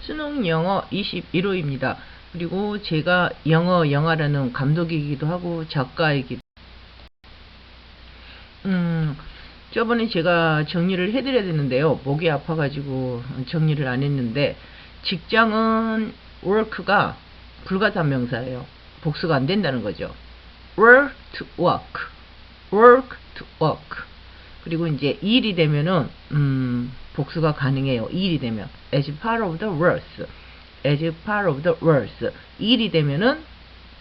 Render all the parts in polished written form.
수능 영어 21호입니다. 그리고 제가 영어라는 감독이기도 하고 작가이기도 저번에 제가 정리를 해드려야 되는데요. 목이 아파가지고 정리를 안 했는데, 직장은 work가 불가사명사예요. 복수가 안 된다는 거죠. work to work, work to work. 그리고 이제 일이 되면은 복수가 가능해요. 일이 되면 as part of the works, as part of the works. 일이 되면은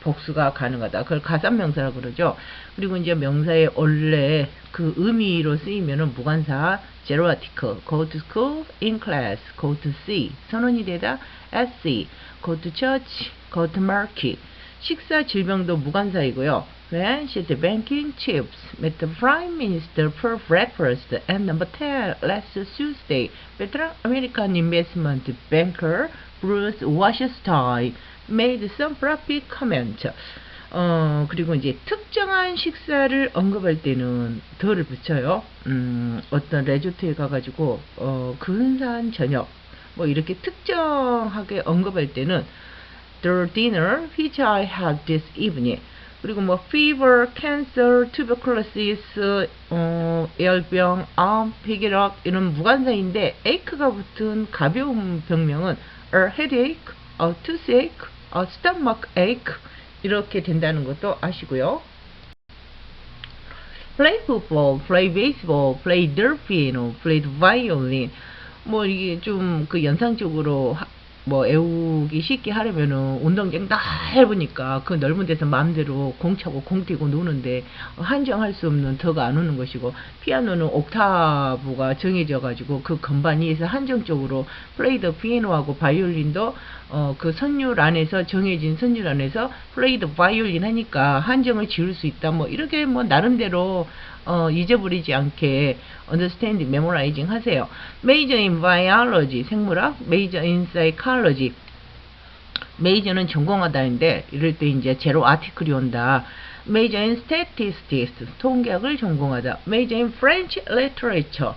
복수가 가능하다. 그걸 가산명사라고 그러죠. 그리고 이제 명사의 원래 그 의미로 쓰이면은 무관사 zero article, go to school, in class, go to sea, 선언이 되다 at sea, go to church, go to market. 식사 질병도 무관사이고요. When she's banking chips, met the prime minister for breakfast, and number 10 last Tuesday, veteran American investment banker Bruce Wasserstein made some profit comment. 그리고 이제 특정한 식사를 언급할 때는 더를 붙여요. 어떤 레조트에 가가지고 근사한 저녁 뭐 이렇게 특정하게 언급할 때는 the dinner which I had this evening. 그리고 뭐 fever, cancer, tuberculosis, 열병, 암, 폐결핵 이런 무관사인데 ache가 붙은 가벼운 병명은 a headache, a toothache, a stomach ache 이렇게 된다는 것도 아시고요. play football, play baseball, play the piano, play the violin. 뭐 이게 좀 그 연상적으로 뭐 애우기 쉽게 하려면은 운동장 넓으니까 그 넓은 데서 마음대로 공 차고 공 뛰고 노는데 한정할 수 없는 더가 안 오는 것이고, 피아노는 옥타브가 정해져 가지고 그 건반 위에서 한정적으로 플레이 더 피아노하고 바이올린도 그 선율 안에서 정해진 선율 안에서 플레이 더 바이올린 하니까 한정을 지을 수 있다. 뭐 이렇게 뭐 나름대로 잊어버리지 않게 understand, memorizing 하세요. major in biology, 생물학, major in psychology. major는 전공하다인데 이럴 때 이제 제로 아티클이 온다. major in statistics, 통계학을 전공하다. major in French literature,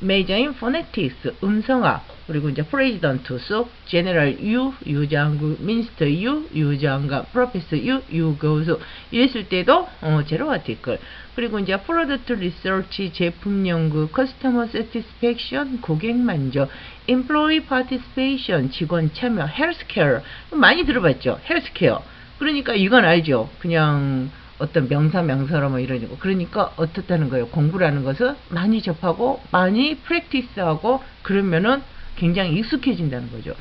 major in phonetics, 음성학. 그리고 이제 president, 속, general U, 유장구, minister U, 유장관, professor U, 유교수 이랬을 때도 제로 아티클. 그리고 이제 product research, 제품 연구, customer satisfaction, 고객 만족, employee participation, 직원 참여, healthcare 많이 들어봤죠. healthcare. 그러니까 이건 알죠. 그냥 어떤 명사로 뭐 이런 거. 그러니까 어떻다는 거예요. 공부라는 것은 많이 접하고 많이 프랙티스하고 그러면은 굉장히 익숙해진다는 거죠.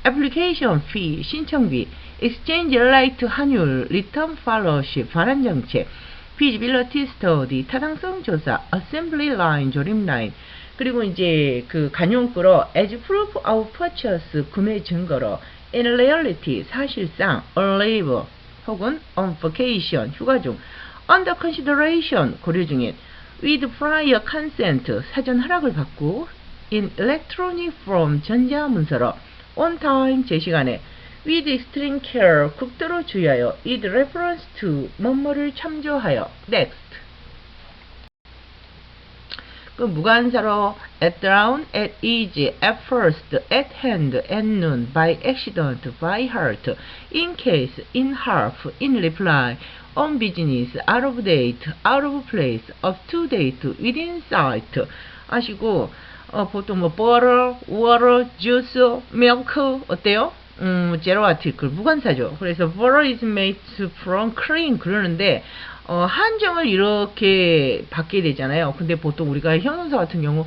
application fee, 신청비, exchange rate, 환율, return fellowship, 반환정책, feasibility study, 타당성 조사, assembly line, 조립 라인. 그리고 이제 그 간용구로 as proof of purchase, 구매 증거로, in reality, 사실상, on leave, 혹은 on vacation, 휴가 중, under consideration, 고려 중인, with prior consent, 사전 허락을 받고, in electronic form, 전자문서로, on time, 제 시간에, with extreme care, 극도로 주의하여, with reference to, 뭐뭐를 참조하여, next. 그 무관사로 at down, at ease, at first, at hand, at noon, by accident, by heart, in case, in half, in reply, on business, out of date, out of place, up to date, within sight. 아시고 보통 뭐 butter, water, juice, milk 어때요? zero article 무관사죠. 그래서 butter is made from cream 그러는데 한정을 이렇게 받게 되잖아요. 근데 보통 우리가 형용사 같은 경우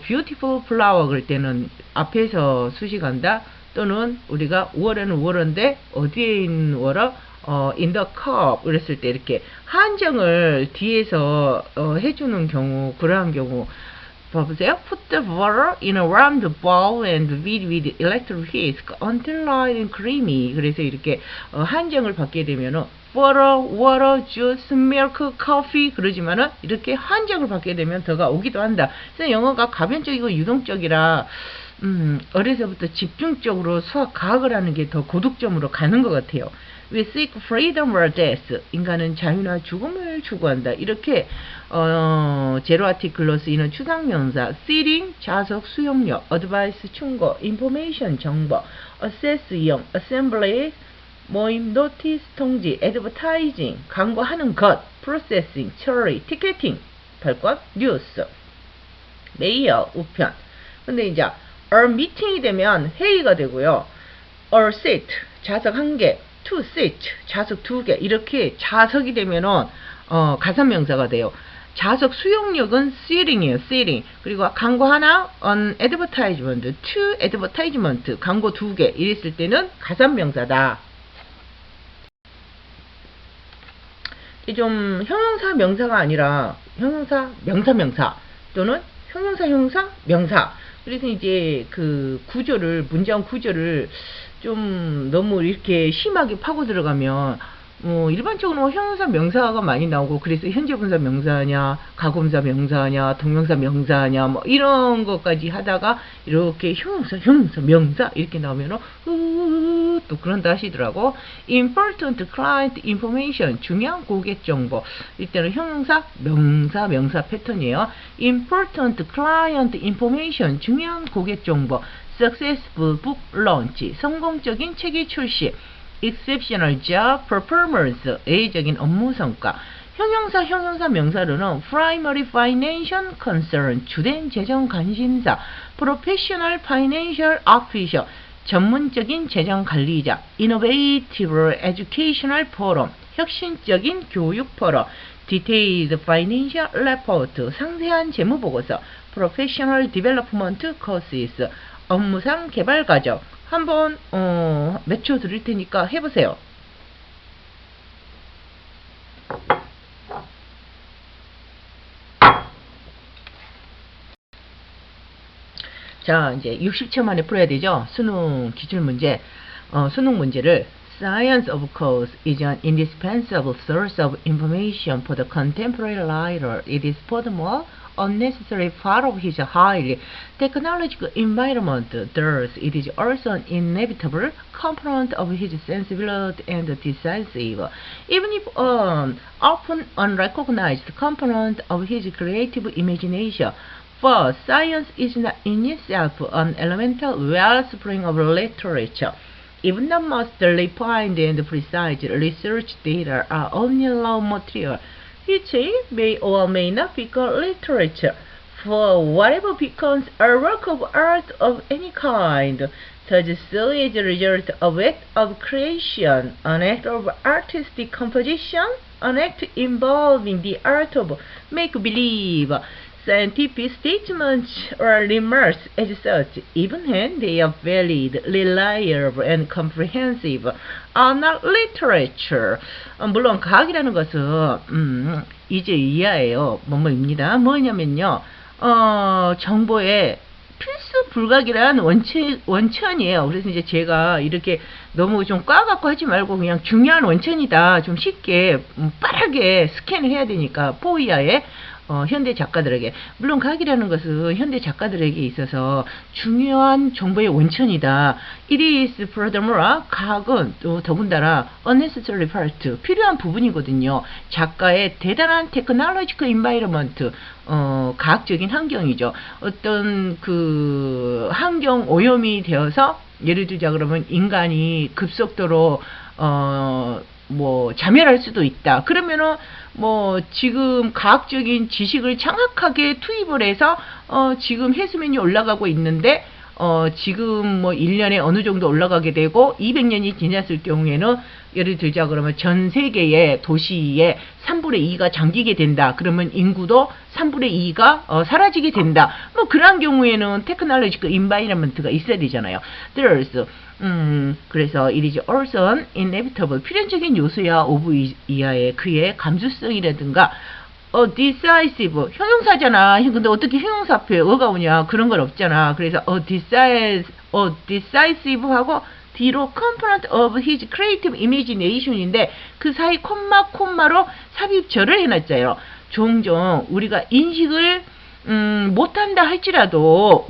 beautiful flower 그럴 때는 앞에서 수식 한다. 또는 우리가 월에는 월인데 어디에 있는 월어? in the cup 그랬을 때 이렇게 한정을 뒤에서 해주는 경우, 그러한 경우 봐보세요. Put the water in a round bowl and beat with electric whisk until light and creamy. 그래서 이렇게 한정을 받게 되면은 water, juice, milk, coffee 그러지만은 이렇게 한정을 받게 되면 더가 오기도 한다. 그래서 영어가 가변적이고 유동적이라 어려서부터 집중적으로 수학 과학을 하는 게 더 고득점으로 가는 것 같아요. We seek freedom or death. 인간은 자유나 죽음을 추구한다. 이렇게 제로 아티클러스 이는 추상명사, seeking 자석 수용력, advice 충고, information 정보, assess 이용, assembly 모임, notice 통지, advertising 광고하는 것, processing 처리, ticketing 발권, news 메이어 우편. 근데 이제 a meeting이 되면 회의가 되고요. a seat 좌석 1개, two seat 좌석 2개 이렇게 자석이 되면은 가산명사가 돼요. 좌석 수용력은 seating이에요. seating. 그리고 광고 하나 on advertisement, to advertisement 광고 2개 이랬을 때는 가산명사다. 좀 형용사 명사가 아니라 형용사 명사 또는 형용사 명사. 그래서 이제 그 구조를 문장 구조를 좀 너무 이렇게 심하게 파고 들어가면 일반적으로 형용사 명사가 많이 나오고 그래서 현재분사 명사냐 가공사 명사냐 동명사 명사냐 뭐 이런 것까지 하다가 이렇게 형용사 명사 이렇게 나오면은 또 그런다 하시더라고. important client information 중요한 고객 정보. 이때는 형용사 명사 패턴이에요. important client information 중요한 고객 정보. successful book launch 성공적인 책의 출시. exceptional job performance 예의적인 업무 성과. 형용사 명사로는 primary financial concern 주된 재정 관심사, professional financial officer 전문적인 재정 관리자, innovative educational forum 혁신적인 교육 포럼, detailed financial report 상세한 재무 보고서, professional development courses 업무상 개발 과정. 한번 몇 초 드릴 테니까 해보세요. 자, 이제 60초 만에 풀어야 되죠. 수능 기출 문제. 수능 문제를 Science of course is an indispensable source of information for the contemporary writer. It is furthermore unnecessary part of his highly technological environment. Thus, it is also an inevitable component of his sensibility and decisive, even if an often unrecognized component of his creative imagination. For science is not in itself an elemental wellspring of literature. Even the most refined and precise research data are only raw material, which may or may not become literature. For whatever becomes a work of art of any kind, such so is a result of act of creation, an act of artistic composition, an act involving the art of make-believe. Scientific statements or remarks as such, even when they are valid, reliable, and comprehensive, are not literature. 물론 과학이라는 것은 이제 이하예요. 뭐뭐입니다. 뭐냐면요, 정보의 필수 불가결한 원천이에요. 그래서 이제 제가 이렇게 너무 좀 꽈갖고 하지 말고 그냥 중요한 원천이다. 좀 쉽게 빠르게 스캔을 해야 되니까 포이아에 현대 작가들에게, 물론 과학이라는 것은 현대 작가들에게 있어서 중요한 정보의 원천이다. It is furthermore, 과학은 또 더군다나 unnecessary part, 필요한 부분이거든요. 작가의 대단한 technological environment, 과학적인 환경이죠. 어떤 그 환경 오염이 되어서, 예를 들자 그러면 인간이 급속도로 자멸할 수도 있다. 그러면은 지금 과학적인 지식을 정확하게 투입을 해서 지금 해수면이 올라가고 있는데 지금 1년에 어느 정도 올라가게 되고 200년이 지났을 경우에는 예를 들자 그러면 전 세계의 도시의 3분의 2가 잠기게 된다. 그러면 인구도 3분의 2가 사라지게 된다. 그런 경우에는 테크놀로지컬 인바이러먼트가 있어야 되잖아요. 그래서 it is also an inevitable 필연적인 요소야 of 이하의 그의 감수성이라든가 decisive 형용사잖아. 근데 어떻게 형용사 앞에 어가 오냐? 그런 건 없잖아. 그래서 decisive 하고 뒤로 component of his creative imagination인데 그 사이 콤마로 삽입절을 해놨어요. 종종 우리가 인식을 못한다 할지라도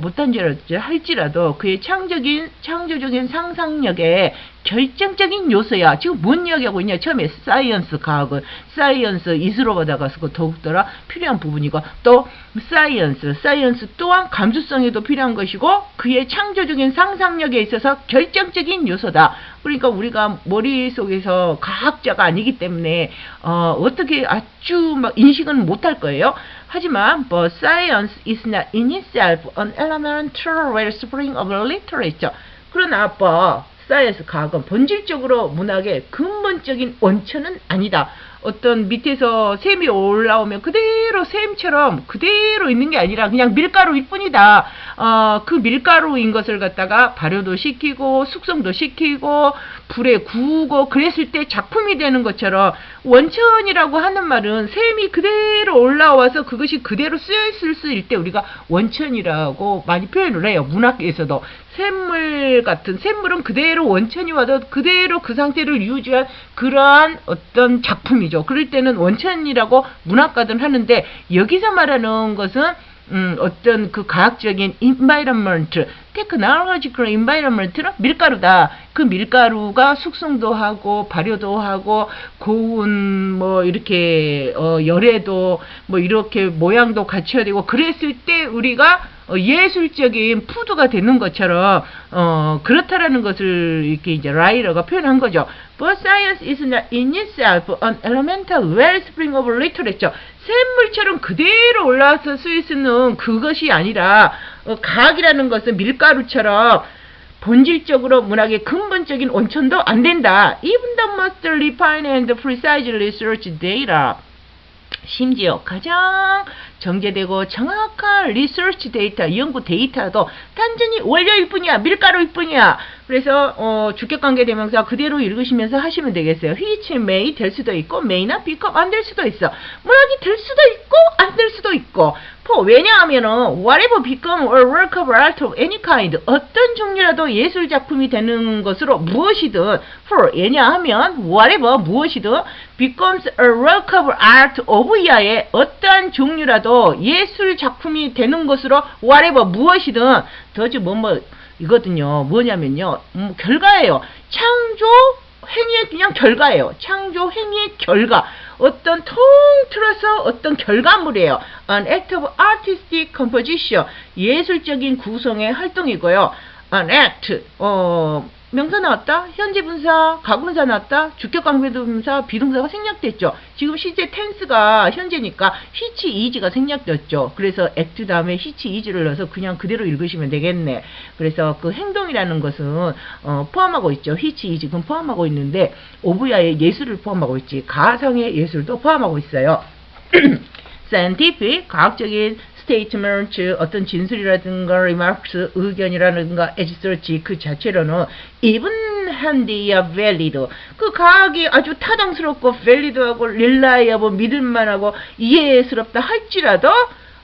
그의 창조적인 상상력에 결정적인 요소야. 지금 뭔 이야기하고 있냐? 처음에 사이언스 과학은 사이언스 이스로 받아가서 더욱더라 필요한 부분이고, 또 사이언스 또한 감수성에도 필요한 것이고 그의 창조적인 상상력에 있어서 결정적인 요소다. 그러니까 우리가 머릿속에서 과학자가 아니기 때문에 어떻게 아주 막 인식은 못할 거예요. 하지만 but science is not in itself an elemental wellspring of literature. 그러나 사이언스 과학은 본질적으로 문학의 근본적인 원천은 아니다. 어떤 밑에서 샘이 올라오면 그대로 샘처럼 그대로 있는 게 아니라 그냥 밀가루일 뿐이다. 그 밀가루인 것을 갖다가 발효도 시키고 숙성도 시키고 불에 구우고 그랬을 때 작품이 되는 것처럼, 원천이라고 하는 말은 샘이 그대로 올라와서 그것이 그대로 쓰여있을 때 우리가 원천이라고 많이 표현을 해요. 문학에서도 샘물 같은, 샘물은 그대로 원천이 와도 그대로 그 상태를 유지한 그러한 어떤 작품이죠. 그럴 때는 원천이라고 문학가들은 하는데, 여기서 말하는 것은 어떤 그 과학적인 environment, technological environment는 밀가루다. 그 밀가루가 숙성도 하고 발효도 하고 고운 뭐 이렇게 열에도 뭐 이렇게 모양도 갖춰야 되고 그랬을 때 우리가 예술적인 푸드가 되는 것처럼 그렇다라는 것을 이렇게 이제 라이러가 표현한 거죠. But science is not in itself an elemental wellspring of literature. 샘물처럼 그대로 올라와서 쓰이는 그것이 아니라 과학이라는 것은 밀가루처럼 본질적으로 문학의 근본적인 원천도 안 된다. Even the most refined and precise research data. 심지어 가장 정제되고 정확한 리서치 데이터, 연구 데이터도 단순히 원료일 뿐이야. 밀가루일 뿐이야. 그래서 주격관계 대명사 그대로 읽으시면서 하시면 되겠어요. which may 될 수도 있고 may나 become 안 될 수도 있어. 문학이 될 수도 있고 안 될 수도 있고. 왜냐하면은 whatever become a work of art of any kind, 어떤 종류라도 예술 작품이 되는 것으로 무엇이든, 왜냐하면 whatever 무엇이든 becomes a work of art of야의 어떠한 종류라도 예술 작품이 되는 것으로 whatever 무엇이든 더지 이거든요. 뭐냐면요, 결과예요. 창조 행위의 그냥 결과예요. 창조 행위의 결과. 어떤 통틀어서 어떤 결과물이에요. An act of artistic composition. 예술적인 구성의 활동이고요. An act. 명사 나왔다. 현재 분사, 가분사 나왔다. 주격관계대명사, 비동사가 생략됐죠. 지금 시제 텐스가 현재니까 히치 이지가 생략됐죠. 그래서 act 다음에 히치 이지를 넣어서 그냥 그대로 읽으시면 되겠네. 그래서 그 행동이라는 것은 포함하고 있죠. 히치 이지 그건 포함하고 있는데 오브야의 예술을 포함하고 있지. 가상의 예술도 포함하고 있어요. scientific, 과학적인 statement, 어떤 진술이라든가 remarks, 의견이라든가 research 그 자체로는 even handy, valid, 그 과학이 아주 타당스럽고 valid하고 reliable, 믿을만하고 이해스럽다 할지라도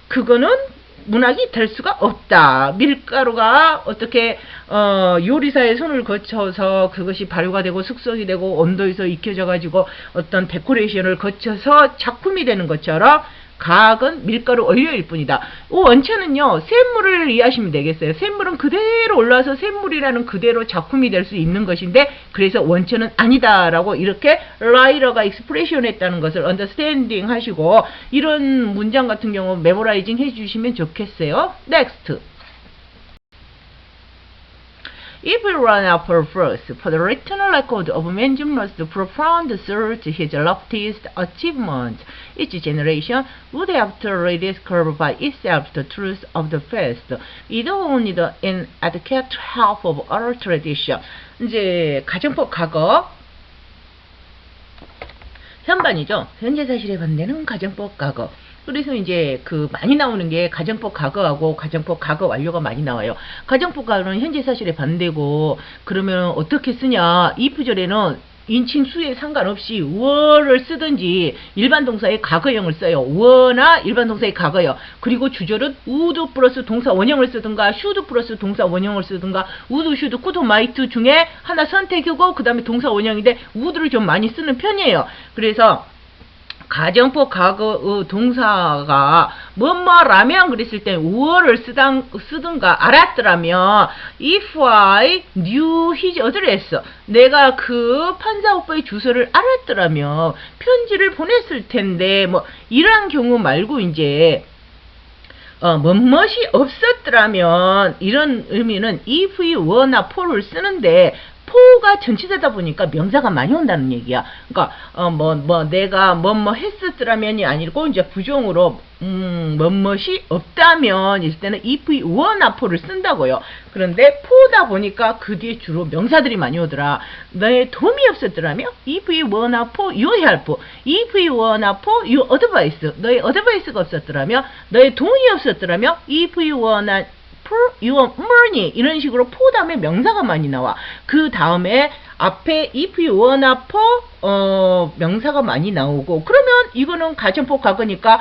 그거는 문학이 될 수가 없다. 밀가루가 어떻게 요리사의 손을 거쳐서 그것이 발효가 되고 숙성이 되고 온도에서 익혀져 가지고 어떤 데코레이션을 거쳐서 작품이 되는 것처럼 과학은 밀가루 원료일 뿐이다. 원천은요, 샘물을 이해하시면 되겠어요. 샘물은 그대로 올라와서 샘물이라는 그대로 작품이 될 수 있는 것인데, 그래서 원천은 아니다라고 이렇게 라이러가 익스프레션 했다는 것을 언더스탠딩 하시고, 이런 문장 같은 경우 메모라이징 해주시면 좋겠어요. Next. If we run up first, for the written record of man's most profound search, his loftiest achievement, each generation would have to rediscover by itself the truth of the past. We don't need an adequate help of our tradition. 이제 가정법 과거 현반이죠. 현재 사실에 반대는 가정법 과거. 그래서 이제 그 많이 나오는 게 가정법 과거하고 가정법 과거 완료가 많이 나와요. 가정법 과거는 현재 사실에 반대고, 그러면 어떻게 쓰냐? if절에는 인칭 수에 상관없이 were를 쓰든지 일반 동사의 과거형을 써요. were나 일반 동사의 과거형. 그리고 주절은 would 플러스 동사 원형을 쓰든가 should 플러스 동사 원형을 쓰든가 would, should, could, might 중에 하나 선택이고 그 다음에 동사 원형인데 would를 좀 많이 쓰는 편이에요. 그래서 가정법 과거 동사가 뭐뭐라면 그랬을 때 우어를 쓰든가 알았더라면 if I knew his address 내가 그 판사 오빠의 주소를 알았더라면 편지를 보냈을 텐데 뭐 이러한 경우 말고 이제 뭐뭇이 없었더라면 이런 의미는 if, were나 for를 쓰는데 for가 전치사다 보니까 명사가 많이 온다는 얘기야. 그러니까 내가 뭐뭐 했었더라면이 아니고 이제 부정으로 뭐뭇이 없다면 있을 때는 if, were나 for를 쓴다고요. 그런데 for다 보니까 그 뒤에 주로 명사들이 많이 오더라. 너의 도움이 없었더라면 if, were나 for your help, if, were나 for your advice 너의 advice가 없었더라면 너의 도움이 없었더라면 if, were나 for your money 이런 식으로 for 다음에 명사가 많이 나와. 그 다음에 앞에 if, were나 for 명사가 많이 나오고 그러면 이거는 가정법 과거니까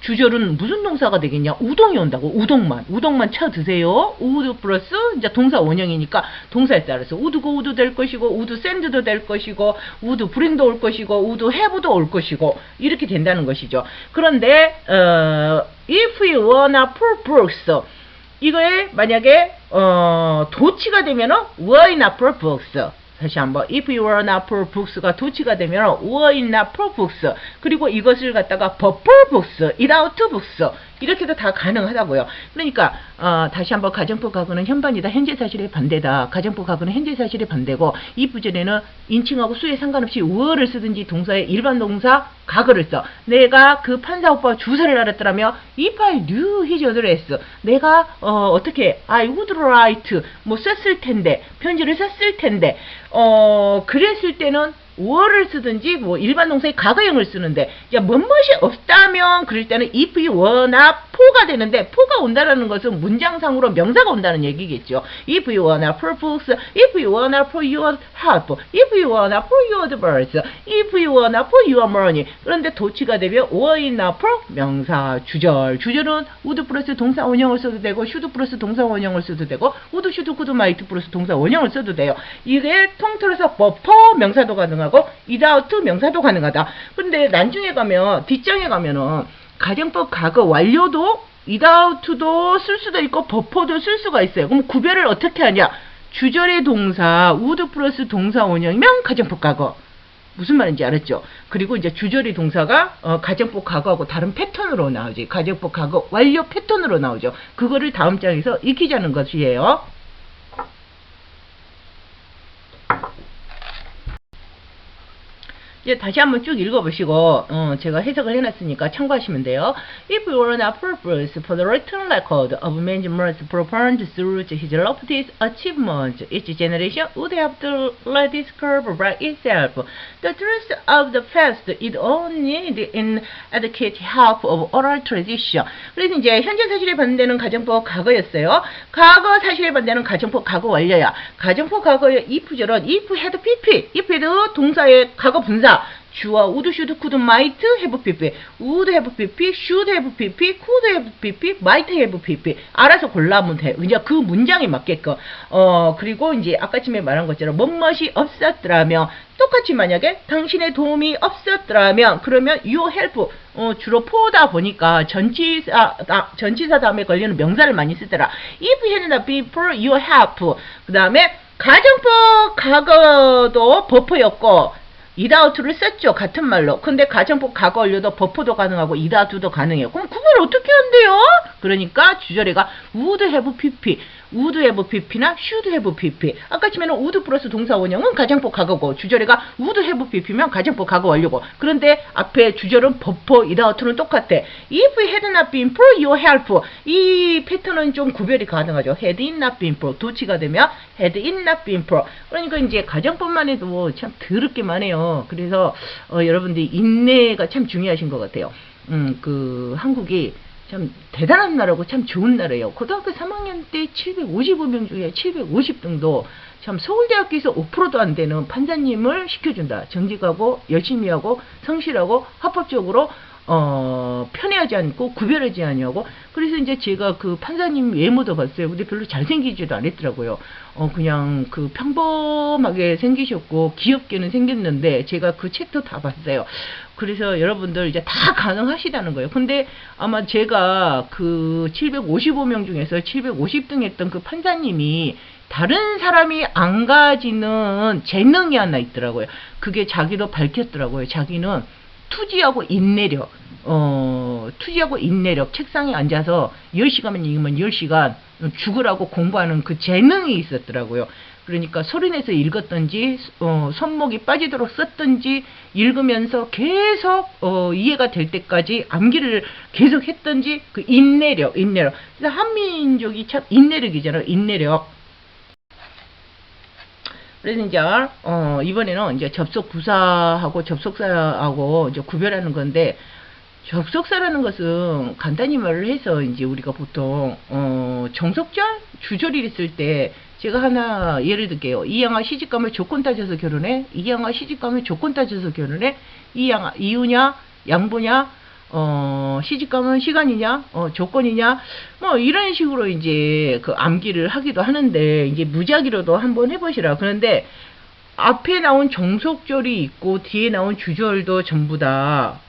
주절은 무슨 동사가 되겠냐? 우동이 온다고. 우동만 쳐 드세요. 우드 플러스 이제 동사 원형이니까 동사에 따라서 우드고 우드 될 것이고 우드 샌드도 될 것이고 우드 브링도 올 것이고 우드 해브도 올 것이고 이렇게 된다는 것이죠. 그런데 if, were나 for books 이거에 만약에 도치가 되면은 were not for books. 다시 한번 if you were not for books가 도치가 되면 were not for books. 그리고 이것을 갖다가 for books, without books 이렇게도 다 가능하다고요. 그러니까 다시 한번 가정법 과거는 현반이다. 현재 사실의 반대다. 가정법 과거는 현재 사실의 반대고 이 부절에는 인칭하고 수에 상관없이 were를 쓰든지 동사의 일반 동사 과거를 써. 내가 그 판사 오빠 주소를 알았더라면 if I knew his address 내가 어떻게 I would write 뭐 썼을 텐데 편지를 썼을 텐데 그랬을 때는 were를 쓰든지 뭐 일반 동사의 과거형을 쓰는데 뭐뭇이 없다면 그럴 때는 if, were나 for가 되는데 for가 온다라는 것은 문장상으로 명사가 온다는 얘기겠죠. if you were not for books, if you were not for your help, if you were not for your advice, if you were not for your money. 그런데 도치가 되면 were not for 명사 주절은 would 플러스 동사 원형을 써도 되고 should 플러스 동사 원형을 써도 되고 would, should, could, might 플러스 동사 원형을 써도 돼요. 이게 통틀어서 for 명사도 가능하고 without 명사도 가능하다. 근데 나중에 가면 뒷장에 가면은 가정법 과거 완료도 without도 쓸 수도 있고 버퍼도 쓸 수가 있어요. 그럼 구별을 어떻게 하냐? 주절의 동사 would 플러스 동사 원형이면 가정법 과거. 무슨 말인지 알았죠? 그리고 이제 주절의 동사가 가정법 과거하고 다른 패턴으로 나오지. 가정법 과거 완료 패턴으로 나오죠. 그거를 다음 장에서 익히자는 것이에요. 이제 다시 한번 쭉 읽어보시고 제가 해석을 해놨으니까 참고하시면 돼요. If it were not purpose for the written record of man's merits profound through his lofty achievements, each generation would have to let this curve write itself. The truth of the past is only the inadequate help of oral tradition. 그래서 이제 현재 사실에 반대는 가정법 과거였어요. 과거 사실에 반대는 가정법 과거 완료야. 가정법 과거의 if절은 if had pp, if had 동사의 과거 분사 주어 would, should, could, might have pp, would have pp, should have pp, could have pp, might have pp. 알아서 골라면 돼. 이제 그 문장에 맞게끔. 그리고 이제 아까쯤에 말한 것처럼 뭐뭇이 없었더라면 똑같이 만약에 당신의 도움이 없었더라면 그러면 you help 주로 for다 보니까 전치사 다음에 걸리는 명사를 많이 쓰더라. If it had not been for your help. 그 다음에 가정법 과거도 버퍼였고 without를 썼죠. 같은 말로. 근데 가정법 과거 완료도 버퍼도 가능하고 without도 가능해요. 그럼 그걸 어떻게 한대요? 그러니까 주절에가 would have pp, would have pp나 should have pp. 아까 치면은 would 플러스 동사 원형은 가정법 과거고 주절에가 would have pp면 가정법 과거 완료고. 그런데 앞에 주절은 버퍼 without는 똑같아. If it had not been for your help. 이 패턴은 좀 구별이 가능하죠. had it not been for. 도치가 되면 had it not been for. 그러니까 이제 가정법만 해도 참 더럽게만 해요. 그래서 여러분들이 인내가 참 중요하신 것 같아요. 그 한국이 참 대단한 나라고 참 좋은 나라예요. 고등학교 3학년 때 755명 중에 750등도 참 서울대학교에서 5%도 안 되는 판사님을 시켜준다. 정직하고 열심히 하고 성실하고 합법적으로 편애하지 않고 구별하지 않냐고. 그래서 이제 제가 그 판사님 외모도 봤어요. 근데 별로 잘생기지도 않았더라고요. 그냥 그 평범하게 생기셨고 귀엽게는 생겼는데 제가 그 책도 다 봤어요. 그래서 여러분들 이제 다 가능하시다는 거예요. 근데 아마 제가 그 755명 중에서 750등 했던 그 판사님이 다른 사람이 안 가지는 재능이 하나 있더라고요. 그게 자기도 밝혔더라고요. 자기는 투지하고 인내력, 투지하고 인내력, 책상에 앉아서 10시간만 읽으면 10시간 죽으라고 공부하는 그 재능이 있었더라고요. 그러니까 소리내서 읽었던지, 손목이 빠지도록 썼던지, 읽으면서 계속, 이해가 될 때까지 암기를 계속 했던지, 그 인내력. 그래서 한민족이 참 인내력이잖아요, 인내력. 그래서 이제 이번에는 이제 접속부사하고 접속사하고 이제 구별하는 건데, 접속사라는 것은 간단히 말을 해서 이제 우리가 보통 정석절 주절이 있을 때 제가 하나 예를 들게요. 이양아 시집가면 조건 따져서 결혼해. 이양아 시집가면 조건 따져서 결혼해. 이양아 이유냐 양보냐 시집가면 시간이냐, 조건이냐, 뭐, 이런 식으로 이제 그 암기를 하기도 하는데, 이제 무작위로도 한번 해보시라. 그런데, 앞에 나온 종속절이 있고, 뒤에 나온 주절도 전부 다,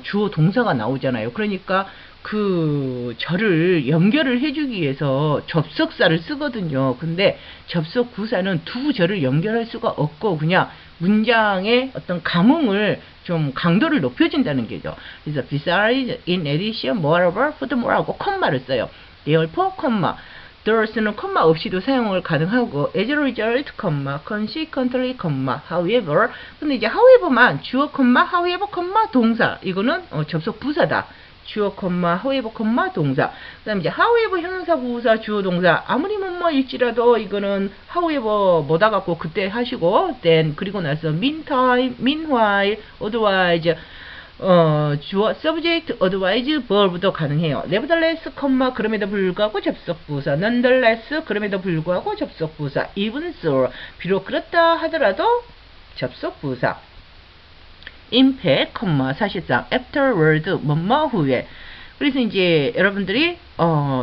주어 동사가 나오잖아요. 그러니까, 그 절을 연결을 해주기 위해서 접속사를 쓰거든요. 근데 접속부사는 두 절을 연결할 수가 없고 그냥 문장의 어떤 감흥을 좀 강도를 높여준다는 게죠. 그래서 besides, in addition, moreover, furthermore하고 콤마를 써요. therefore, 콤마. there's,는 콤마 없이도 사용을 가능하고 as a result, 콤마, consequently, 콤마, however. 근데 이제 however만 주어 콤마, however, 콤마, 동사. 이거는 접속 부사다. 주어 콤마, however, 콤마, 동사. 그 다음에 이제 however, 형용사, 부사, 주어, 동사. 아무리 뭐일지라도 이거는 however 뭐다 갖고 그때 하시고 then 그리고 나서 meantime, meanwhile, otherwise 주어 subject, otherwise verb도 가능해요. nevertheless, 콤마 그럼에도 불구하고 접속부사, nonetheless 그럼에도 불구하고 접속부사, even so 비록 그렇다 하더라도 접속부사. impact, 사실상 afterward, 뭐뭐 후에. 그래서 이제 여러분들이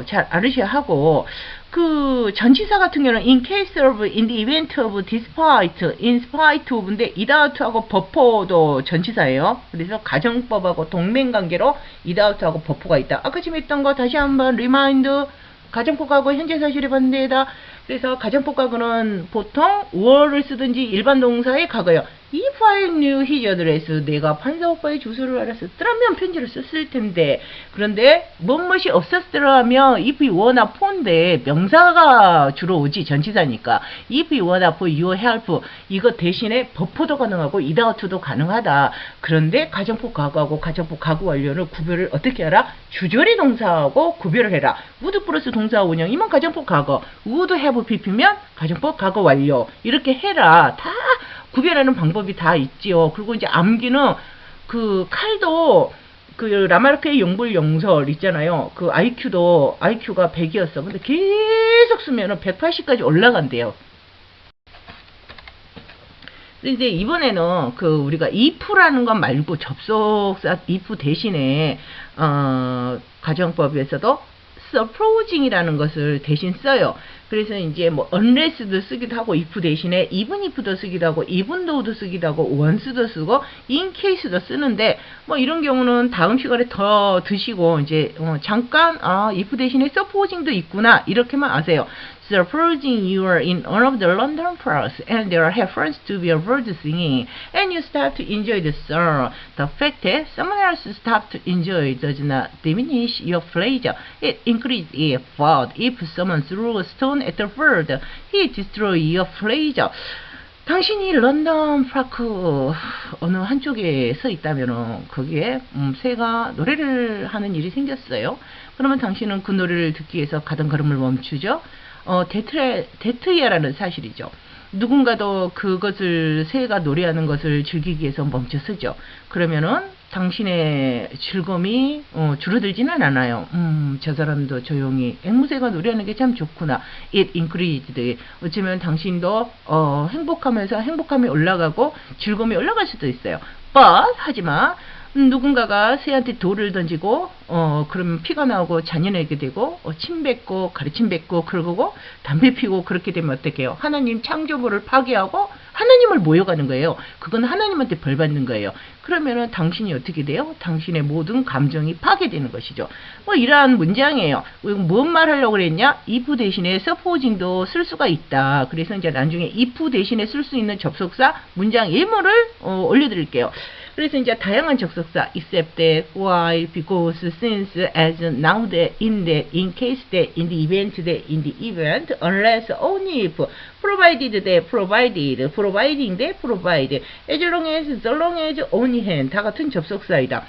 잘 알으셔야 하고 그 전치사 같은 경우는 in case of, in the event of, despite, in spite of인데 without하고 before 전치사예요. 그래서 가정법하고 동맹관계로 without하고 before가 있다. 아까 지금 했던 거 다시 한번 리마인드. 가정법하고 현재사실의 반대다. 그래서 가정법과거는 보통 were를 쓰든지 일반 동사의 과거요. If I knew his address, 내가 판사 오빠의 주소를 알았었더라면 편지를 썼을 텐데. 그런데 무엇이 없었더라면 if you were나 for인데 명사가 주로 오지 전치사니까 if you were나 for your help 이거 대신에 버퍼도 가능하고 without도 가능하다. 그런데 가정법 과거하고 가정법 과거 완료를 구별을 어떻게 하라? 주절의 동사하고 구별을 해라. would 플러스 동사 원형이면 가정법 과거, would have pp면 가정법 과거 완료. 이렇게 해라. 다 구별하는 방법이 다 있지요. 그리고 이제 암기는 그 칼도 그 라마르크의 영불영설 있잖아요. 그 IQ가 100이었어. 근데 계속 쓰면은 180까지 올라간대요. 근데 이제 이번에는 그 우리가 if라는 것 말고 접속사 if 대신에 가정법에서도 supposing이라는 것을 대신 써요. 그래서 이제 뭐 unless도 쓰기도 하고 if 대신에 even if도 쓰기도 하고 even though도 쓰기도 하고 once도 쓰고 in case도 쓰는데 뭐 이런 경우는 다음 시간에 더 드시고 이제 잠깐 if 대신에 supposing도 있구나 이렇게만 아세요. Supposing you are in one of the London parks and there happens to be a bird singing and you start to enjoy the song. The fact that someone else stopped to enjoy does not diminish your pleasure. It increases it. But if someone threw a stone at the bird, it destroys your pleasure. 당신이 런던 파크 어느 한쪽에 서 있다면 거기에 새가 노래를 하는 일이 생겼어요. 그러면 당신은 그 노래를 듣기 위해서 가던 걸음을 멈추죠. 데트야라는 사실이죠. 누군가도 그것을 새가 노래하는 것을 즐기기 위해서 멈춰서죠. 그러면은 당신의 즐거움이 줄어들지는 않아요. 저 사람도 조용히 앵무새가 노래하는 게 참 좋구나. It increased. 어쩌면 당신도 행복하면서 행복감이 올라가고 즐거움이 올라갈 수도 있어요. But 하지만 누군가가 새한테 돌을 던지고 그러면 피가 나오고 잔인하게 되고 침 뱉고 가르침 뱉고 그러고 담배 피고 그렇게 되면 어떡해요? 하나님 창조물을 파괴하고 하나님을 모욕하는 거예요. 그건 하나님한테 벌 받는 거예요. 그러면은 당신이 어떻게 돼요? 당신의 모든 감정이 파괴되는 것이죠. 뭐 이러한 문장이에요. 뭔 말하려고 그랬냐? if 대신에 supposing도 쓸 수가 있다. 그래서 이제 나중에 if 대신에 쓸 수 있는 접속사 문장 예문을 올려드릴게요. 그래서 이제 다양한 접속사 except that, while, because, since, as, now that, in that, in case that, in the event that, in the event, unless, only if, provided that, provided, providing that, provide, as long as, so long as, on hand 다 같은 접속사이다.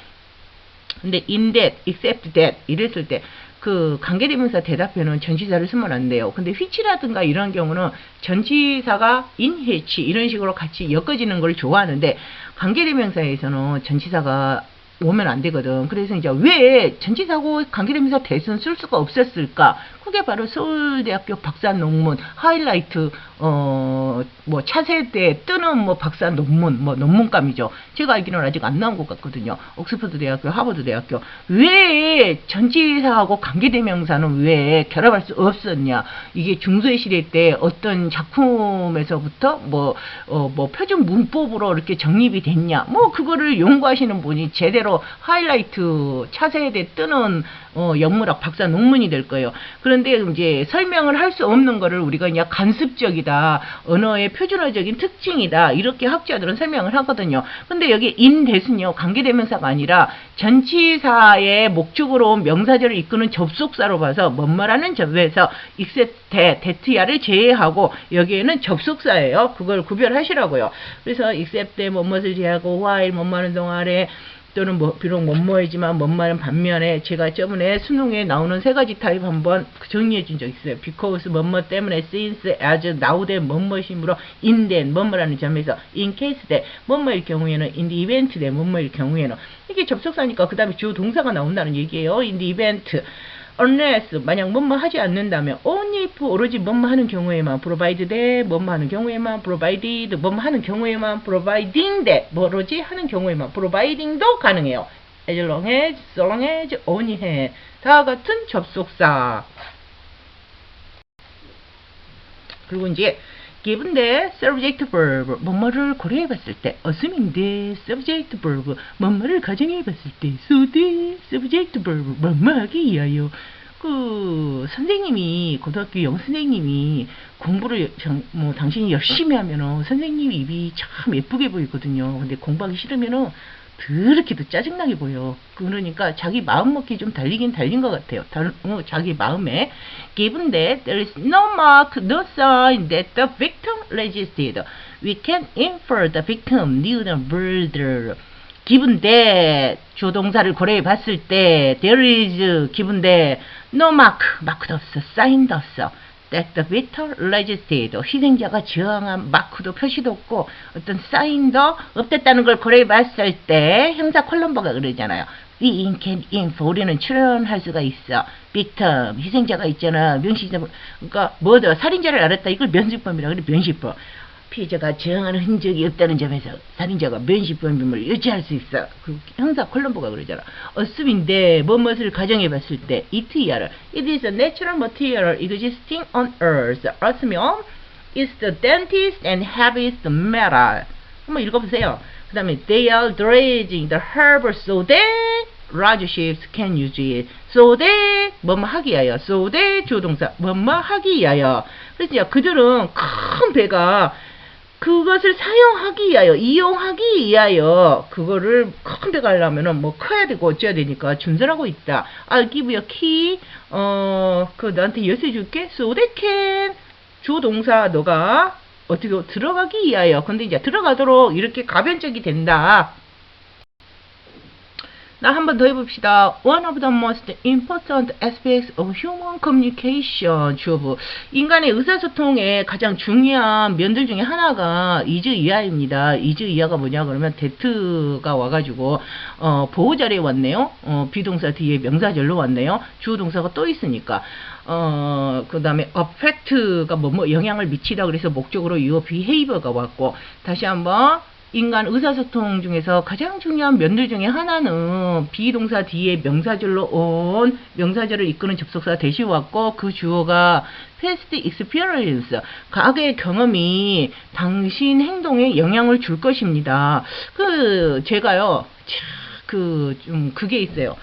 근데 in that, except that 이랬을 때 그 관계대명사 대답표는 전치사를 쓰면 안 돼요. 근데 which라든가 이런 경우는 전치사가 in which 이런 식으로 같이 엮어지는 걸 좋아하는데 관계대명사에서는 전치사가 오면 안 되거든. 그래서 이제 왜 전치사고 관계대명사 대신 쓸 수가 없었을까? 그게 바로 서울대학교 박사 논문 하이라이트 뭐 차세대 뜨는 뭐 박사 논문 뭐 논문감이죠. 제가 알기로는 아직 안 나온 것 같거든요. 옥스퍼드 대학교, 하버드 대학교. 왜 전치사하고 관계대명사는 왜 결합할 수 없었냐? 이게 중세 시대 때 어떤 작품에서부터 뭐 표준 문법으로 이렇게 정립이 됐냐? 뭐 그거를 연구하시는 분이 제대로 하이라이트 차세대 뜨는 영문학 박사 논문이 될 거예요. 그런데 이제 설명을 할 수 없는 거를 우리가 그냥 간습적이다, 언어의 표준어적인 특징이다, 이렇게 학자들은 설명을 하거든요. 근데 여기 in that은요, 관계대명사가 아니라 전치사의 목적으로 온 명사절을 이끄는 접속사로 봐서 뭐뭐라는 접에서 except that야를 제외하고 여기에는 접속사예요. 그걸 구별하시라고요. 그래서 except that 뭐뭐를 제외하고 while 뭐뭐하는 동안에 또는 뭐 비록 뭐뭐이지만 뭐뭐는 반면에 제가 저번에 수능에 나오는 세 가지 타입 한번 정리해 준 적 있어요. because 뭐뭐 때문에, since, as, now that 뭐뭐이므로, in that 뭐뭐라는 점에서, in case that 뭐뭐일 경우에는, in the event that 뭐뭐일 경우에는 이게 접속사니까 그 다음에 주어 동사가 나온다는 얘기예요. in the event unless 만약 뭐뭐 하지 않는다면 only if 오로지 뭐뭐 하는 경우에만 provide that 뭐뭐 하는 경우에만 provided 뭐뭐 하는 경우에만 providing that 뭐로지 하는 경우에만 providing도 가능해요. as long as, so long as, only had 다 같은 접속사. 그리고 이제 given that subject verb 뭐뭐를 고려해 봤을 때 assuming that subject verb 뭐뭐를 가정해 봤을 때 so that subject verb 뭐뭐하기 위하여 그 선생님이 고등학교 영어 선생님이 공부를 뭐 당신이 열심히 하면은 선생님 입이 참 예쁘게 보이거든요. 근데 공부하기 싫으면은 그렇게도 짜증나게 보여. 그러니까 자기 마음 먹기 좀 달리긴 달린 것 같아요. 자기 마음에 given that there is no mark, no sign that the victim resisted, we can infer the victim knew the murder. given that 조동사를 고려해 봤을 때 there is given that no mark, 마크도 없어, sign도 없어. that the victim resisted, 희생자가 저항한 마크도 표시도 없고 어떤 사인도 없댔다는 걸 고려해 봤을 때 형사 콜럼버가 그러잖아요. we can infer, 우리는 추론할 수가 있어. victim, 희생자가 있잖아. 명시적, 그러니까 뭐더 살인자를 알았다. 이걸 면식범이라 그래. 면식범. 피해자가 저항하는 흔적이 없다는 점에서 살인자가 면식범임을 유지할 수 있어. 그 형사 콜럼버가 그러잖아. assuming that 뭐뭇을 가정해 봤을 때 it야를 it is a natural material existing on earth. earth면 is the dentist and heaviest metal. 한번 읽어보세요. 그 다음에 they are dredging the harbor so that large ships can use it. so that 뭐뭐 하기 위하여. so that 조동사 뭐뭐 하기 위하여. 그래서 그들은 큰 배가 그것을 사용하기 위하여, 이용하기 위하여, 그거를 큰 데 가려면은 뭐 커야 되고 어째야 되니까 준설하고 있다. I'll give you a key, 너한테 열쇠 줄게. So they can, 조동사, 너가 어떻게 들어가기 위하여. 근데 이제 들어가도록 이렇게 가변적이 된다. 나 한 번 더 해봅시다. One of the most important aspects of human communication, 주어부. 인간의 의사소통의 가장 중요한 면들 중에 하나가 이즈이하입니다. 이즈이하가 뭐냐 그러면 that가 와가지고 보호자리에 왔네요. 비동사 뒤에 명사절로 왔네요. 주어동사가 또 있으니까. 그 다음에 affect가 뭐 영향을 미치다 그래서 목적으로 your behavior가 왔고, 다시 한번 인간 의사소통 중에서 가장 중요한 면들 중에 하나는 비동사 뒤에 명사절로 온 명사절을 이끄는 접속사 대시 왔고 그 주어가 past experience 과거의 경험이 당신 행동에 영향을 줄 것입니다. 제가요 그게 있어요.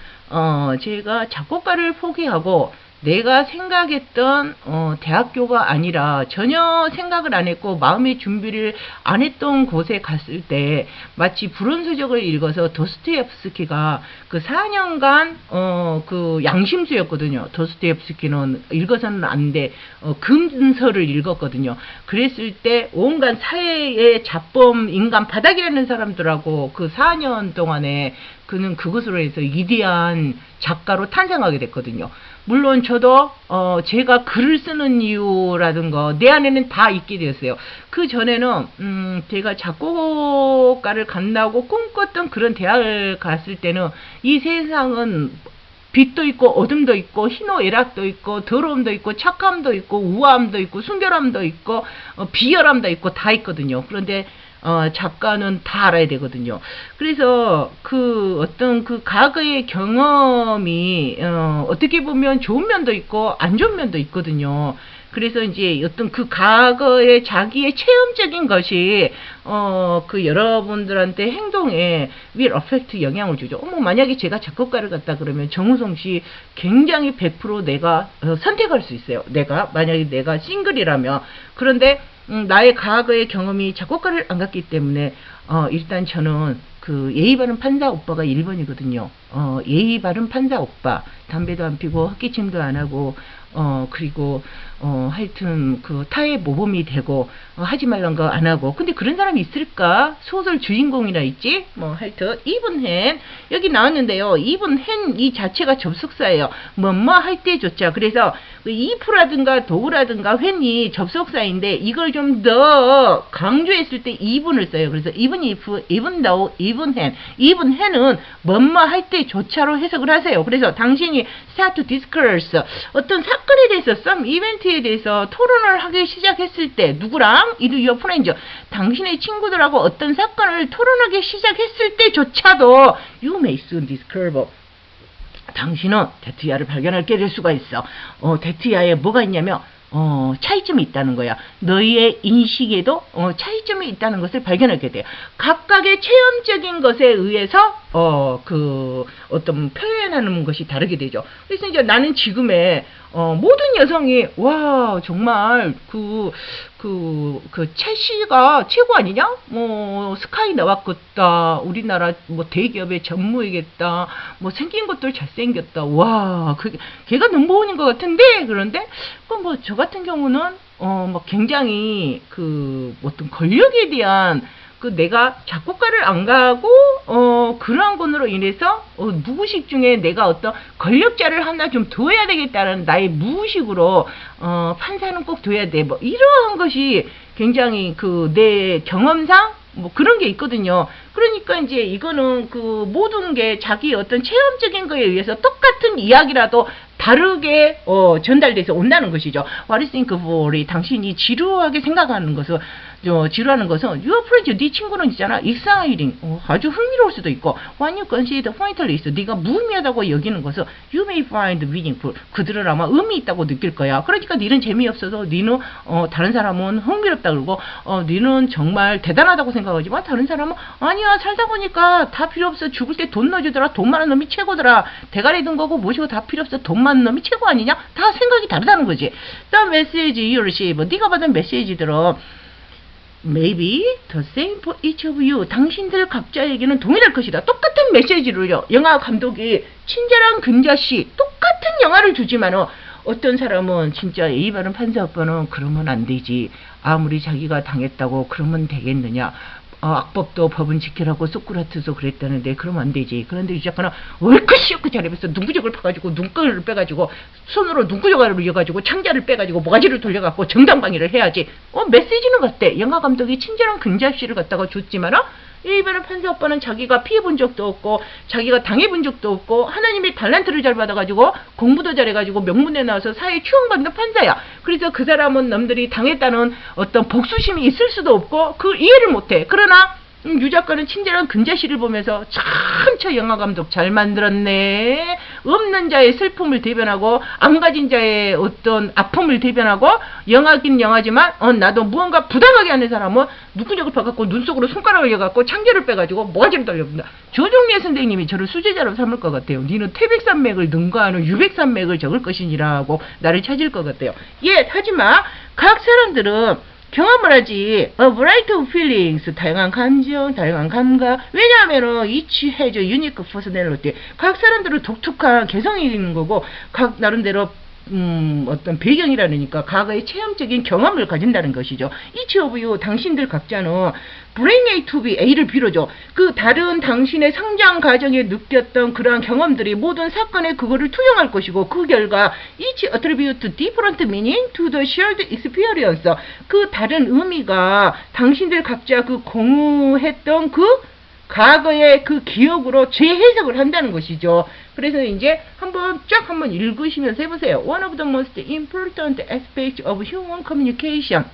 제가 작곡가를 포기하고 내가 생각했던 대학교가 아니라 전혀 생각을 안 했고 마음의 준비를 안 했던 곳에 갔을 때 마치 불온서적을 읽어서 도스토옙스키가 그 4년간 그 양심수였거든요. 도스토옙스키는 읽어서는 안 돼. 금서를 읽었거든요. 그랬을 때 온갖 사회의 잡범 인간 바닥이라는 사람들하고 그 4년 동안에 그는 그것으로 해서 위대한 작가로 탄생하게 됐거든요. 물론 저도 제가 글을 쓰는 이유라든가 내 안에는 다 있게 되었어요. 그 전에는 제가 작곡가를 간다고 꿈꿨던 그런 대학을 갔을 때는 이 세상은 빛도 있고 어둠도 있고 희노애락도 있고 더러움도 있고 착함도 있고 우아함도 있고 순결함도 있고 비열함도 있고 다 있거든요. 그런데 작가는 다 알아야 되거든요. 그래서 어떤 과거의 경험이 어떻게 보면 좋은 면도 있고 안 좋은 면도 있거든요. 그래서 이제 어떤 과거의 자기의 체험적인 것이 여러분들한테 행동에 will affect 영향을 주죠. 만약에 제가 작곡가를 갔다 그러면 정우성 씨 굉장히 100% 내가 선택할 수 있어요. 만약에 내가 싱글이라면. 그런데 나의 과거의 경험이 작곡가를 안 갔기 때문에 일단 저는 예의 바른 판사 오빠가 1번이거든요. 예의 바른 판사 오빠. 담배도 안 피고 헛기침도 안 하고 그리고 하여튼 타의 모범이 되고 하지 말란 거 안 하고. 근데 그런 사람이 있을까? 소설 주인공이라 있지? 하여튼 even when 여기 나왔는데요. even when 이 자체가 접속사예요. 뭐뭐 할 때조차. 그래서 if라든가 do라든가 when이 접속사인데 이걸 좀 더 강조했을 때 even을 써요. 그래서 even if, even though, even when. even when은 뭐뭐 할 때조차로 해석을 하세요. 그래서 당신이 start to discuss 어떤 사건에 대해서 some 이벤트에 대해서 토론을 하기 시작했을 때 누구랑? your friends 당신의 친구들하고 어떤 사건을 토론하기 시작했을 때조차도 you may soon discover 당신은 대트야를 발견하게 될 수가 있어. 대트야에 뭐가 있냐면 차이점이 있다는 거야. 너희의 인식에도 차이점이 있다는 것을 발견하게 돼요. 각각의 체험적인 것에 의해서 어떤 표현하는 것이 다르게 되죠. 그래서 이제 나는 지금의 모든 여성이 와 정말 채씨가 최고 아니냐? 스카이 나왔겠다. 우리나라 대기업의 전무이겠다. 생긴 것도 잘생겼다. 와 걔가 넘버원인 것 같은데. 그런데 저 같은 경우는 굉장히 어떤 권력에 대한 내가 작곡가를 안 가고 그러한 건으로 인해서 무의식 중에 내가 어떤 권력자를 하나 좀 둬야 되겠다는 나의 무의식으로 판사는 꼭 둬야 돼. 이러한 것이 굉장히 내 경험상 그런 게 있거든요. 그러니까 이제 이거는 모든 게 자기 어떤 체험적인 거에 의해서 똑같은 이야기라도 다르게 전달돼서 온다는 것이죠. What is think for? 당신이 지루하게 생각하는 것은 지루하는 것은 your friend, 네 친구는 있잖아. exciting, 아주 흥미로울 수도 있고 when you consider pointless, 네가 무의미하다고 여기는 것은 you may find meaningful, 그들은 아마 의미 있다고 느낄 거야. 그러니까 니는 재미없어서 니는 다른 사람은 흥미롭다 그러고 니는 정말 대단하다고 생각하지만 다른 사람은 아니야 살다 보니까 다 필요 없어. 죽을 때 돈 넣어주더라. 돈 많은 놈이 최고더라. 대가리 든 거고 뭐시고 다 필요 없어. 돈 많은 놈이 최고 아니냐? 다 생각이 다르다는 거지. The message you receive, 네가 받은 메시지들은 maybe the same for each of you, 당신들 각자에게는 동일할 것이다. 똑같은 메시지를요. 영화 감독이 친절한 금자씨 똑같은 영화를 주지만은 어떤 사람은 진짜 예의 바른 판사 오빠는 그러면 안 되지. 아무리 자기가 당했다고 그러면 되겠느냐. 악법도 법은 지키라고 소크라테스 그랬다는데 그러면 안 되지. 그런데 이 작가는 얼크시없게 잘해서 눈구적을 파가지고 눈꺼를 빼가지고 손으로 눈구적을 이어가지고 창자를 빼가지고 모가지를 돌려갖고 정당방위를 해야지. 메시지는 같대. 영화 감독이 친절한 금자씨를 갖다가 줬지만은 일반의 판사 오빠는 자기가 피해본 적도 없고 자기가 당해본 적도 없고 하나님의 달란트를 잘 받아가지고 공부도 잘해가지고 명문에 나와서 사회에 추앙받는 판사야. 그래서 그 사람은 남들이 당했다는 어떤 복수심이 있을 수도 없고 이해를 못해. 그러나 유 작가는 친절한 근자시를 보면서 참 저 영화 감독 잘 만들었네. 없는 자의 슬픔을 대변하고 안 가진 자의 어떤 아픔을 대변하고 영화긴 영화지만 나도 무언가 부당하게 하는 사람은 누구냐고 봐갖고 눈 속으로 손가락을 여갖고 창자를 빼가지고 모가지를 떨려본다. 조정래 선생님이 저를 수제자로 삼을 것 같아요. 니는 태백산맥을 능가하는 유백산맥을 적을 것이니라고 나를 찾을 것 같아요. 예, 하지만 각 사람들은 경험을 하지. A variety of feelings. 다양한 감정, 다양한 감각. 왜냐하면은 each has a unique personality. 각 사람들은 독특한 개성이 있는 거고 각 나름대로 어떤 배경이라니까 과거의 체험적인 경험을 가진다는 것이죠. each of you, 당신들 각자는 bring A to B, A를 빌어줘. 그 다른 당신의 성장 과정에 느꼈던 그러한 경험들이 모든 사건에 그거를 투영할 것이고 그 결과 each attribute different meaning to the shared experience. 그 다른 의미가 당신들 각자 그 공유했던 그 과거의 그 기억으로 재해석을 한다는 것이죠. 그래서 이제 한번 읽으시면서 해보세요. One of the most important aspects of human communication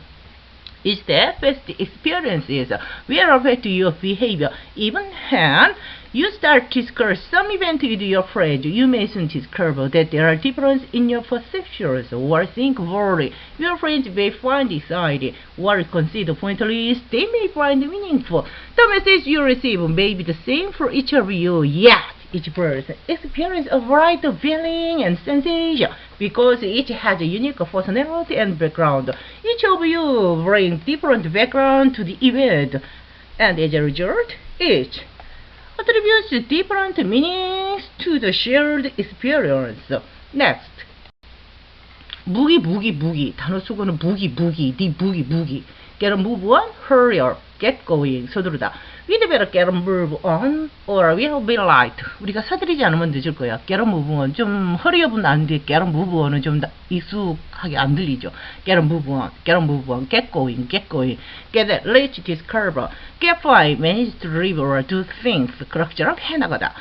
is that first experience is will affect your behavior. Even when you start to discuss some event with your friend, you may soon discover that there are differences in your perceptions or think worry. Your friends may find exciting or consider pointless. They may find meaningful. The message you receive may be the same for each of you, yet each person experiences a variety of feeling and sensation because each has a unique personality and background. Each of you brings different background to the event, and as a result, each attributes different meanings to the shared experience. Next. 무기. 단어 속어는 무기. Get a move on, hurry up, get going. 서두르다. We'd better get a move on, or we'll be late. 우리가 서두르지 않으면 늦을 거야. Get a move on. 좀 hurry up은 안 돼. Get a move on은 좀 익숙하게 안 들리죠. Get a move on, get going. Get that, reach this curve. Get by, manage to live or do things. 그럭저럭 해나가다.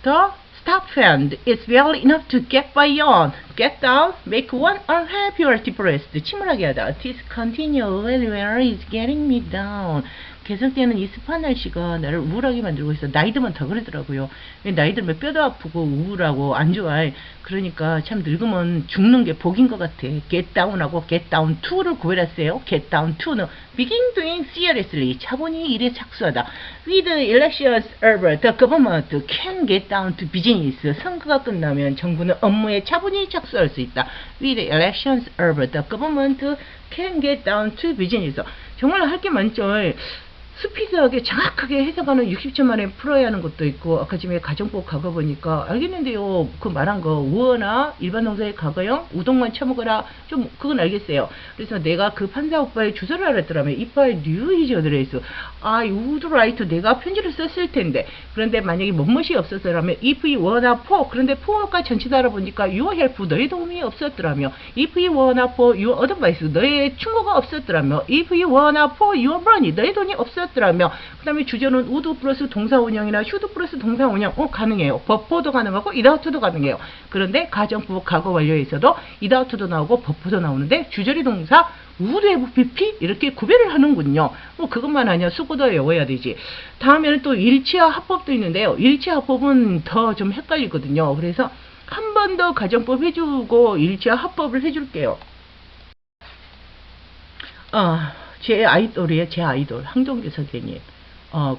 더 stop hand. It's barely enough to get by on. Get down. Make one unhappy or depressed. 침울하게 하다. This continual weather is getting me down. 계속되는 이 습한 날씨가 나를 우울하게 만들고 있어. 나이 들면 더 그러더라고요. 나이 들면 뼈도 아프고 우울하고 안 좋아. 그러니까 참 늙으면 죽는 게 복인 것 같아. Get down하고 get down to를 구별했어요. Get down to는 begin doing seriously. 차분히 일에 착수하다. With elections over, the government can get down to business. 선거가 끝나면 정부는 업무에 차분히 착수할 수 있다. With elections over, the government can get down to business. 정말 할 게 많죠. 스피드하게 정확하게 해석하는 60초 만에 풀어야 하는 것도 있고 아까 지금 가정법 과거 보니까 알겠는데요. 그 말한 거 우어나 일반 동사의 과거형 우동만 쳐먹어라 좀 그건 알겠어요. 그래서 내가 그 판사 오빠의 주소를 알았더라면 if I knew his address I would write 내가 편지를 썼을 텐데 그런데 만약에 뭐뭇이 없었더라면 if he were not for 그런데 for가 전치도 알아보니까 your help 너의 도움이 없었더라며 if he were not for your advice 너의 충고가 없었더라며 if he were not for your money 너의 돈이 없었더라며 그 다음에 주저는 would 플러스 동사 운영이나 should 플러스 동사 운영 가능해요. 버퍼도 가능하고 without도 가능해요. 그런데 가정부 과거 완료에서도 without도 나오고 버퍼도 나오는데 주저리 동사 would have pp 이렇게 구별을 하는군요. 그것만 아니야 수고도 외워야 되지. 다음에는 또 일치와 합법도 있는데요. 일치와 합법은 더 좀 헷갈리거든요. 그래서 한 번 더 가정법 해주고 일치와 합법을 해줄게요. 제 아이돌이에요. 제 아이돌 황종규 선생님.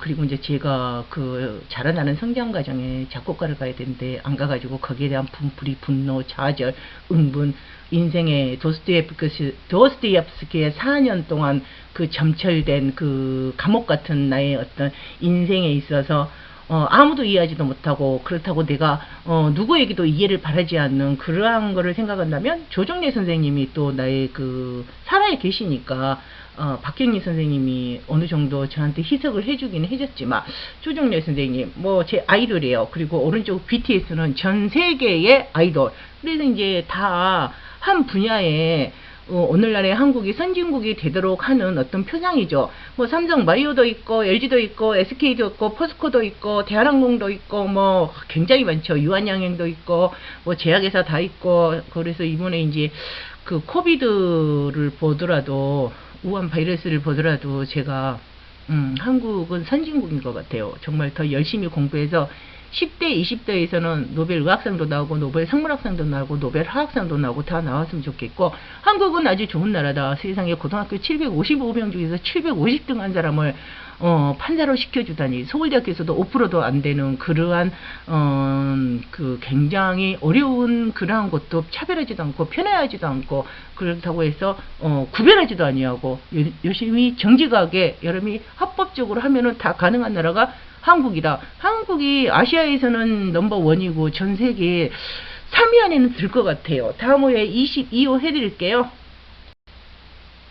그리고 이제 제가 그 자라나는 성장 과정에 작곡가를 가야 되는데 안 가가지고 거기에 대한 분풀이 분노, 좌절, 응분, 인생의 도스토옙스키의 4년 동안 그 점철된 그 감옥 같은 나의 어떤 인생에 있어서 아무도 이해하지도 못하고 그렇다고 내가 누구에게도 이해를 바라지 않는 그러한 거를 생각한다면 조정래 선생님이 또 나의 그 살아에 계시니까 박경리 선생님이 어느 정도 저한테 희석을 해주긴 해줬지만 조정래 선생님 뭐 제 아이돌이에요. 그리고 오른쪽 BTS는 전 세계의 아이돌. 그래서 이제 다 한 분야에 오늘날의 한국이 선진국이 되도록 하는 어떤 표상이죠. 뭐 삼성 바이오도 있고 LG도 있고 SK도 있고 포스코도 있고 대한항공도 있고 뭐 굉장히 많죠. 유한양행도 있고 뭐 제약회사 다 있고 그래서 이번에 이제 그 코비드를 보더라도 우한 바이러스를 보더라도 제가 한국은 선진국인 것 같아요. 정말 더 열심히 공부해서 10대, 20대에서는 노벨 의학상도 나오고 노벨 생물학상도 나오고 노벨 화학상도 나오고 다 나왔으면 좋겠고, 한국은 아주 좋은 나라다. 세상에 고등학교 755명 중에서 750등 한 사람을 판사로 시켜주다니. 서울대학교에서도 5%도 안 되는 그러한 그 굉장히 어려운 그러한 것도 차별하지도 않고 편애하지도 않고, 그렇다고 해서 구별하지도 아니하고 열심히 정직하게 여러분이 합법적으로 하면은 다 가능한 나라가 한국이다. 한국이 아시아에서는 넘버원이고 전 세계 3위 안에는 들 것 같아요. 다음 호에 22호 해드릴게요.